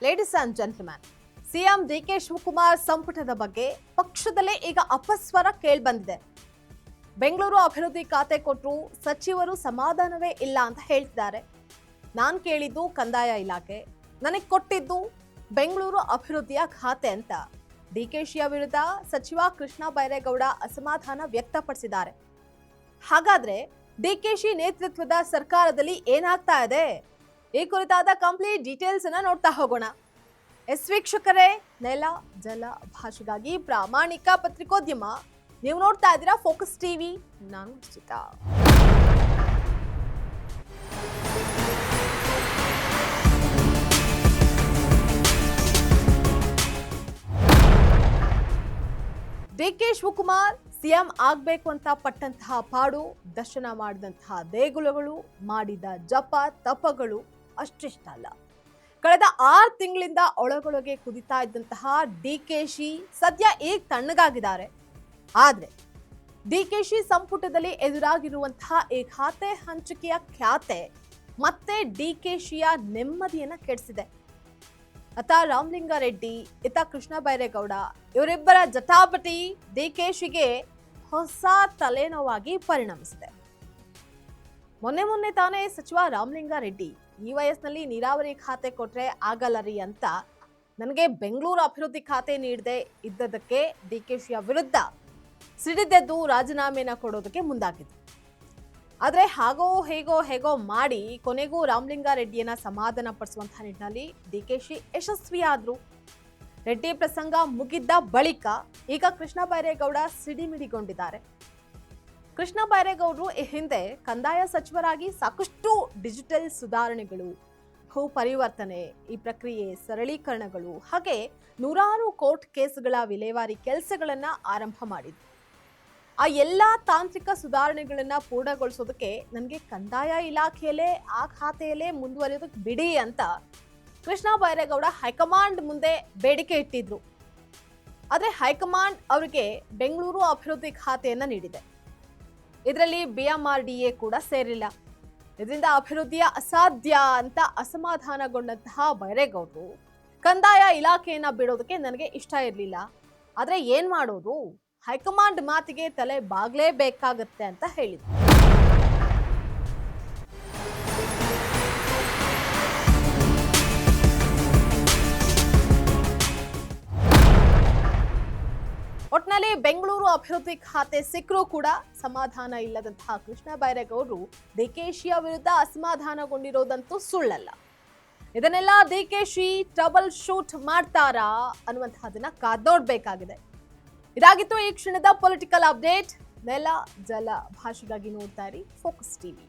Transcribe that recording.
Ladies and gentleman, CM DK Shivakumar ಸಂಪುಟದ ಬಗ್ಗೆ ಪಕ್ಷದಲ್ಲೇ ಈಗ ಅಪಸ್ವರ ಕೇಳಿಬಂದಿದೆ. ಬೆಂಗಳೂರು ಅಭಿವೃದ್ಧಿ ಖಾತೆ ಕೊಟ್ಟರು ಸಚಿವರು ಸಮಾಧಾನವೇ ಇಲ್ಲ ಅಂತ ಹೇಳ್ತಿದ್ದಾರೆ. ನಾನು ಕೇಳಿದ್ದು ಕಂದಾಯ ಇಲಾಖೆ, ನನಗೆ ಕೊಟ್ಟಿದ್ದು ಬೆಂಗಳೂರು ಅಭಿವೃದ್ಧಿಯ ಖಾತೆ ಅಂತ ಡಿಕೆಶಿಯ ವಿರುದ್ಧ ಸಚಿವ ಕೃಷ್ಣ ಬೈರೇಗೌಡ ಅಸಮಾಧಾನ ವ್ಯಕ್ತಪಡಿಸಿದ್ದಾರೆ. ಹಾಗಾದ್ರೆ ಡಿಕೆಶಿ ನೇತೃತ್ವದ ಸರ್ಕಾರದಲ್ಲಿ ಏನಾಗ್ತಾ ಇದೆ? ಈ ಕುರಿತಾದ ಕಂಪ್ಲೀಟ್ ಡೀಟೇಲ್ಸ್ ಅನ್ನ ನೋಡ್ತಾ ಹೋಗೋಣ. ವೀಕ್ಷಕರೇ, ನೆಲ ಜಲ ಭಾಷೆಗಾಗಿ ಪ್ರಾಮಾಣಿಕ ಪತ್ರಿಕೋದ್ಯಮ, ನೀವು ನೋಡ್ತಾ ಇದ್ದೀರಾ ಫೋಕಸ್ ಟಿವಿ. ನಾನು ಸುಚಿತಾ. ಡಿಕೆ ಶಿವಕುಮಾರ್ ಸಿಎಂ ಆಗ್ಬೇಕು ಅಂತ ಪಟ್ಟಂತಹ ಪಾಡು, ದರ್ಶನ ಮಾಡಿದಂತಹ ದೇಗುಲಗಳು, ಮಾಡಿದ ಜಪ ತಪಗಳು ಅಷ್ಟಿಷ್ಟಲ್ಲ. ಕಳೆದ 6 ತಿಂಗಳಿಂದ ಒಳಗೊಳಗೆ ಕುದಿತಾ ಇದ್ದಂತಹ ಡಿಕೆಶಿ ಸದ್ಯ ಈಗ ತಣ್ಣಗಾಗಿದ್ದಾರೆ. ಆದ್ರೆ ಡಿಕೆಶಿ ಸಂಪುಟದಲ್ಲಿ ಎದುರಾಗಿರುವಂತಹ ಈ ಖಾತೆ ಹಂಚಿಕೆಯ ಖ್ಯಾತೆ ಮತ್ತೆ ಡಿಕೆಶಿಯ ನೆಮ್ಮದಿಯನ್ನ ಕೆಡಿಸಿದೆ. ಅತ ರಾಮಲಿಂಗಾರೆಡ್ಡಿ, ಇತ ಕೃಷ್ಣ ಬೈರೇಗೌಡ, ಇವರಿಬ್ಬರ ಜಟಾಪಟಿ ಡಿಕೆಶಿಗೆ ಹೊಸ ತಲೆನೋವಾಗಿ ಪರಿಣಮಿಸಿದೆ. ಮೊನ್ನೆ ತಾನೇ ಸಚಿವ ರಾಮಲಿಂಗಾರೆಡ್ಡಿ ಈ ವಯಸ್ಸಿನಲ್ಲಿ ನೀರಾವರಿ ಖಾತೆ ಕೊಟ್ರೆ ಆಗಲ್ಲರಿ ಅಂತ ನನಗೆ ಬೆಂಗಳೂರು ಅಭಿವೃದ್ಧಿ ಖಾತೆ ನೀಡದೆ ಇದ್ದದಕ್ಕೆ ಡಿಕೆಶಿಯ ವಿರುದ್ಧ ಸಿಡಿದೆದ್ದು ರಾಜೀನಾಮೆನ ಕೊಡೋದಕ್ಕೆ ಮುಂದಾಗಿದ್ರು. ಆದ್ರೆ ಹೇಗೋ ಮಾಡಿ ಕೊನೆಗೂ ರಾಮಲಿಂಗಾರೆಡ್ಡಿಯನ್ನ ಸಮಾಧಾನ ಪಡಿಸುವಂತಹ ನಿಟ್ಟಿನಲ್ಲಿ ಡಿಕೆಶಿ ಯಶಸ್ವಿಯಾದ್ರು. ರೆಡ್ಡಿ ಪ್ರಸಂಗ ಮುಗಿದ್ದ ಬಳಿಕ ಈಗ ಕೃಷ್ಣ ಬೈರೇಗೌಡ ಸಿಡಿಮಿಡಿಗೊಂಡಿದ್ದಾರೆ. ಕೃಷ್ಣ ಬೈರೇಗೌಡರು ಈ ಹಿಂದೆ ಕಂದಾಯ ಸಚಿವರಾಗಿ ಸಾಕಷ್ಟು ಡಿಜಿಟಲ್ ಸುಧಾರಣೆಗಳು, ಭೂ ಪರಿವರ್ತನೆ, ಈ ಪ್ರಕ್ರಿಯೆ ಸರಳೀಕರಣಗಳು, ಹಾಗೆ ನೂರಾರು ಕೋರ್ಟ್ ಕೇಸುಗಳ ವಿಲೇವಾರಿ ಕೆಲಸಗಳನ್ನ ಆರಂಭ ಮಾಡಿದ್ರು. ಆ ಎಲ್ಲಾ ತಾಂತ್ರಿಕ ಸುಧಾರಣೆಗಳನ್ನ ಪೂರ್ಣಗೊಳಿಸೋದಕ್ಕೆ ನನಗೆ ಕಂದಾಯ ಇಲಾಖೆಯಲ್ಲೇ ಆ ಖಾತೆಯಲ್ಲೇ ಮುಂದುವರಿಯೋದಕ್ಕೆ ಬಿಡಿ ಅಂತ ಕೃಷ್ಣ ಬೈರೇಗೌಡ ಹೈಕಮಾಂಡ್ ಮುಂದೆ ಬೇಡಿಕೆ ಇಟ್ಟಿದ್ರು. ಆದ್ರೆ ಹೈಕಮಾಂಡ್ ಅವರಿಗೆ ಬೆಂಗಳೂರು ಅಭಿವೃದ್ಧಿ ಖಾತೆಯನ್ನ ನೀಡಿದೆ. ಇದರಲ್ಲಿ BMRDA ಕೂಡ ಸೇರಿಲ್ಲ. ಇದರಿಂದ ಅಭಿವೃದ್ಧಿಯ ಅಸಾಧ್ಯ ಅಂತ ಅಸಮಾಧಾನಗೊಂಡಂತಹ ಬೈರೇಗೌಡರು ಕಂದಾಯ ಇಲಾಖೆಯನ್ನ ಬಿಡೋದಕ್ಕೆ ನನಗೆ ಇಷ್ಟ ಇರಲಿಲ್ಲ, ಆದ್ರೆ ಏನ್ ಮಾಡೋದು, ಹೈಕಮಾಂಡ್ ಮಾತಿಗೆ ತಲೆ ಬಾಗ್ಲೇಬೇಕಾಗತ್ತೆ ಅಂತ ಹೇಳಿದ್ರು. ಒಟ್ನಲ್ಲಿ ಬೆಂಗಳೂರು ಅಭಿವೃದ್ಧಿ ಖಾತೆ ಸಿಕ್ಕರೂ ಕೂಡ ಸಮಾಧಾನ ಇಲ್ಲದಂತಹ ಕೃಷ್ಣ ಬೈರೇಗೌಡರು ಡಿಕೆಶಿಯ ವಿರುದ್ಧ ಅಸಮಾಧಾನಗೊಂಡಿರೋದಂತೂ ಸುಳ್ಳಲ್ಲ. ಇದನ್ನೆಲ್ಲ ಡಿಕೆಶಿ ಟ್ರಬಲ್ ಶೂಟ್ ಮಾಡ್ತಾರಾ ಅನ್ನುವಂತಹದನ್ನ ಕಾದೋಡ್ಬೇಕಾಗಿದೆ. ಇದಾಗಿತ್ತು ಈ ಕ್ಷಣದ ಪೊಲಿಟಿಕಲ್ ಅಪ್ಡೇಟ್. ನೆಲ ಜಲ ಭಾಷೆಗಾಗಿ ನೋಡ್ತಾ ಇರಿ ಫೋಕಸ್ ಟಿವಿ.